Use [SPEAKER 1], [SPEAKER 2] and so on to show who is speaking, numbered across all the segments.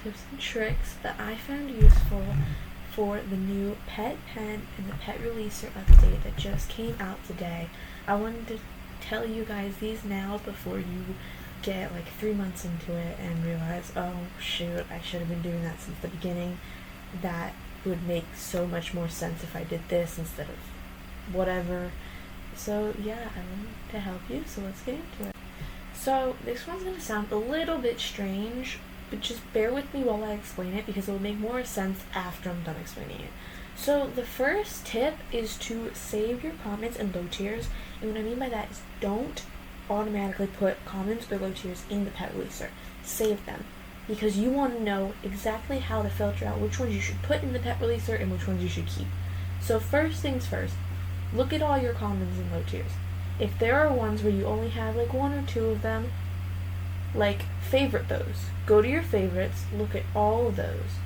[SPEAKER 1] tips and tricks that I found useful for the new pet pen and the pet releaser update that just came out today. I wanted to tell you guys these now before you get like 3 months into it and realize, oh shoot, I should have been doing that since the beginning. That would make so much more sense if I did this instead of whatever. So yeah, I wanted to help you, so let's get into it. So this one's going to sound a little bit strange, but just bear with me while I explain it because it will make more sense after I'm done explaining it. So the first tip is to save your comments and low tiers, and what I mean by that is don't automatically put comments or low tiers in the pet releaser. Save them, because you want to know exactly how to filter out which ones you should put in the pet releaser and which ones you should keep. So first things first, look at all your comments and low tiers. If there are ones where you only have like 1 or 2 of them, like favorite those. Go to your favorites, look at all of those.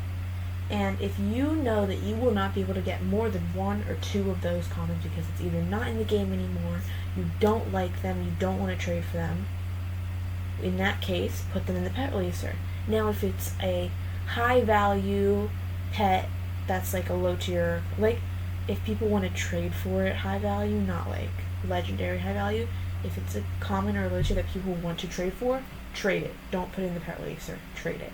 [SPEAKER 1] And if you know that you will not be able to get more than 1 or 2 of those comments because it's either not in the game anymore, you don't like them, you don't want to trade for them, in that case, put them in the pet releaser. Now if it's a high value pet that's like a low tier, like if people want to trade for it high value, not like legendary high value, if it's a common or low tier that people want to trade for, trade it. Don't put it in the pet releaser, trade it.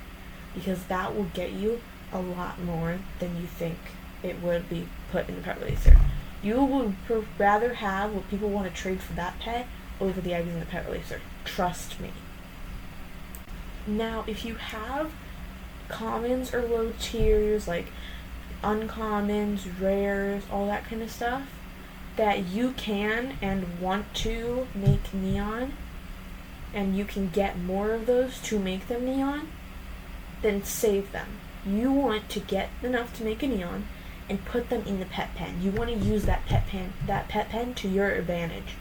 [SPEAKER 1] Because that will get you a lot more than you think it would be put in the pet releaser. You would rather have what people want to trade for that pet over the eggs in the pet releaser. Trust me. Now, if you have commons or low tiers, like uncommons, rares, all that kind of stuff, that you can and want to make neon, and you can get more of those to make them neon, then save them. You want to get enough to make a neon and put them in the pet pen. You want to use that pet pen to your advantage.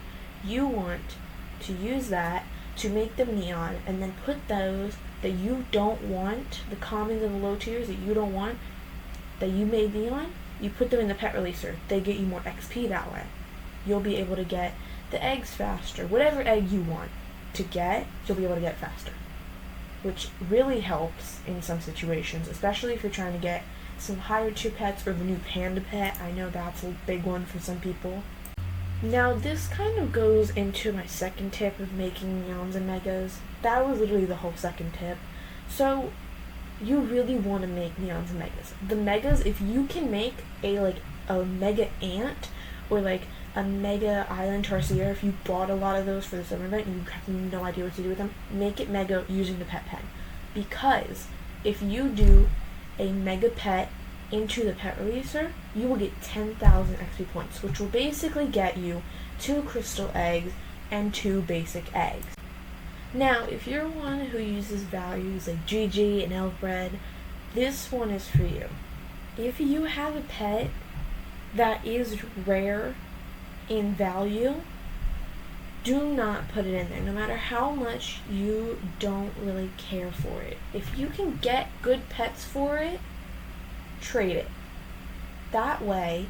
[SPEAKER 1] You want to use that to make them neon and then put those that you don't want, the commons and the low tiers that you don't want, that you made neon, you put them in the pet releaser. They get you more XP that way. You'll be able to get the eggs faster. Whatever egg you want to get, you'll be able to get faster, which really helps in some situations, especially if you're trying to get some higher tier pets or the new panda pet. I know that's a big one for some people. Now this kind of goes into my second tip of making neons and megas. That was literally the whole second tip. So you really want to make neons and megas. The megas, if you can make a mega ant or like a mega island tarsier, if you bought a lot of those for the summer event and you have no idea what to do with them, make it mega using the pet pen. Because if you do a mega pet into the pet releaser, you will get 10,000 XP points, which will basically get you 2 crystal eggs and 2 basic eggs. Now, if you're one who uses values like GG and Elfbred, this one is for you. If you have a pet that is rare in value, do not put it in there, no matter how much you don't really care for it. If you can get good pets for it, trade it. That way,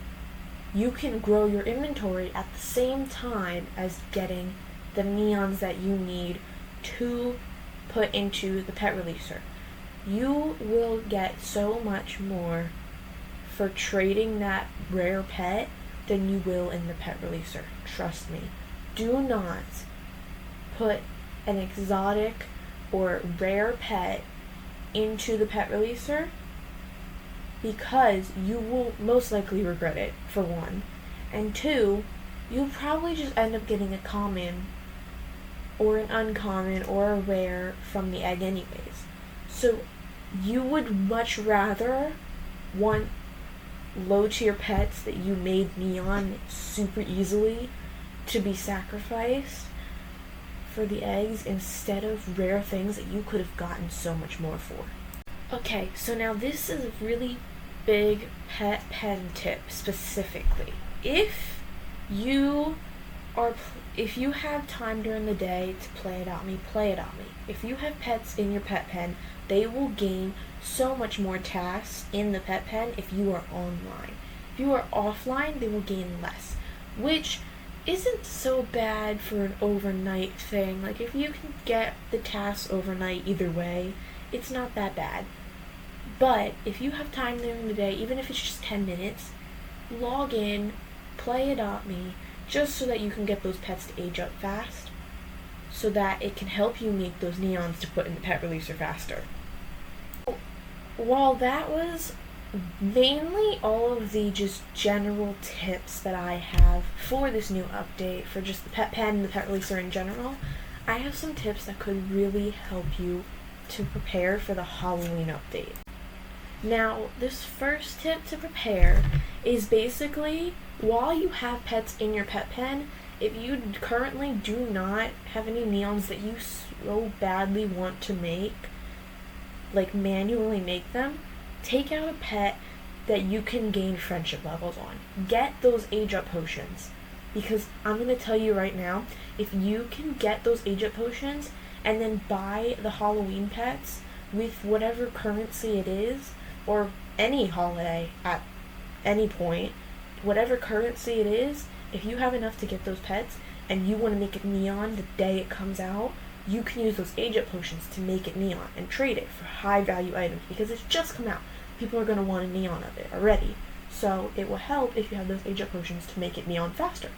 [SPEAKER 1] you can grow your inventory at the same time as getting the neons that you need to put into the pet releaser. You will get so much more for trading that rare pet than you will in the pet releaser. Trust me. Do not put an exotic or rare pet into the pet releaser, because you will most likely regret it, for 1. And 2, you'll probably just end up getting a common or an uncommon or a rare from the egg anyways. So you would much rather want low tier pets that you made neon super easily to be sacrificed for the eggs instead of rare things that you could have gotten so much more for. Okay, so now this is a really big pet pen tip specifically. If you have time during the day to play it on me, play it on me. If you have pets in your pet pen, they will gain so much more tasks in the pet pen if you are online. If you are offline, they will gain less, which isn't so bad for an overnight thing. Like, if you can get the tasks overnight either way, it's not that bad. But if you have time during the day, even if it's just 10 minutes, log in, play Adopt Me, just so that you can get those pets to age up fast, so that it can help you make those neons to put in the pet releaser faster. While that was mainly all of the just general tips that I have for this new update, for just the pet pen and the pet releaser in general, I have some tips that could really help you to prepare for the Halloween update. Now, this first tip to prepare is basically, while you have pets in your pet pen, if you currently do not have any neons that you so badly want to make, like manually make them, take out a pet that you can gain friendship levels on. Get those age up potions. Because I'm going to tell you right now, if you can get those age up potions and then buy the Halloween pets with whatever currency it is, or any holiday at any point, whatever currency it is, if you have enough to get those pets and you want to make it neon the day it comes out, you can use those age up potions to make it neon and trade it for high value items, because it's just come out. People are going to want a neon of it already. So it will help if you have those age up potions to make it neon faster.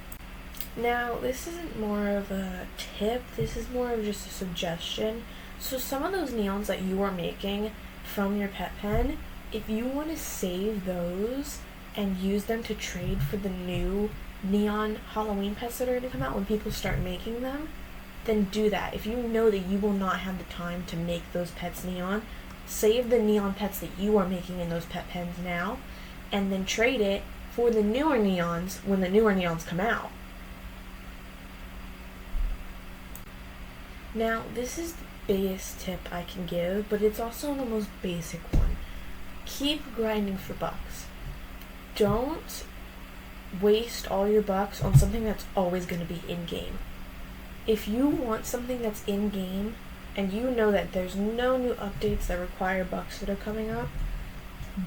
[SPEAKER 1] Now, this isn't more of a tip, this is more of just a suggestion. So some of those neons that you are making from your pet pen, if you want to save those and use them to trade for the new neon Halloween pets that are going to come out when people start making them, then do that. If you know that you will not have the time to make those pets neon, save the neon pets that you are making in those pet pens now, and then trade it for the newer neons when the newer neons come out. Now, this is the biggest tip I can give, but it's also the most basic one. Keep grinding for bucks. Don't waste all your bucks on something that's always going to be in-game. If you want something that's in-game, and you know that there's no new updates that require bucks that are coming up,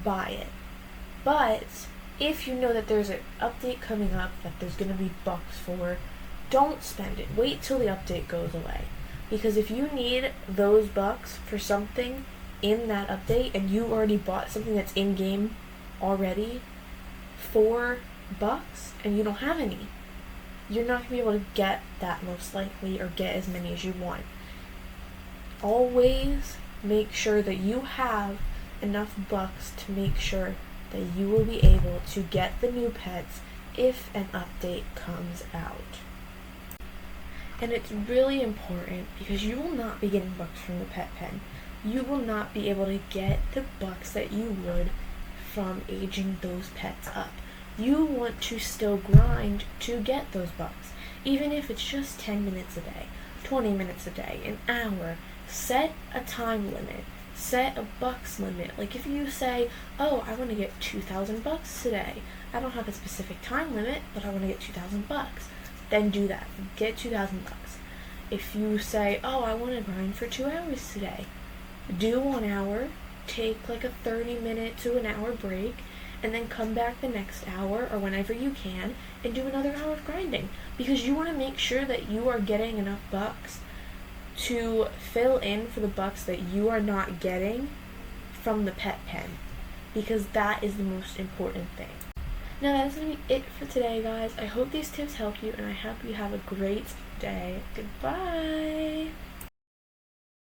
[SPEAKER 1] buy it. But if you know that there's an update coming up that there's going to be bucks for, don't spend it. Wait till the update goes away. Because if you need those bucks for something in that update, and you already bought something that's in-game already for bucks, and you don't have any, you're not going to be able to get that most likely, or get as many as you want. Always make sure that you have enough bucks to make sure that you will be able to get the new pets if an update comes out. And it's really important, because you will not be getting bucks from the pet pen. You will not be able to get the bucks that you would from aging those pets up. You want to still grind to get those bucks, even if it's just 10 minutes a day, 20 minutes a day, an hour. Set a time limit. Set a bucks limit. Like if you say, oh, I want to get 2,000 bucks today. I don't have a specific time limit, but I want to get 2,000 bucks. Then do that. Get 2,000 bucks. If you say, oh, I want to grind for 2 hours today, do 1 hour, take like a 30-minute to an hour break, and then come back the next hour or whenever you can and do another hour of grinding, because you want to make sure that you are getting enough bucks to fill in for the bucks that you are not getting from the pet pen, because that is the most important thing. Now that's going to be it for today, guys. I hope these tips help you, and I hope you have a great day. Goodbye!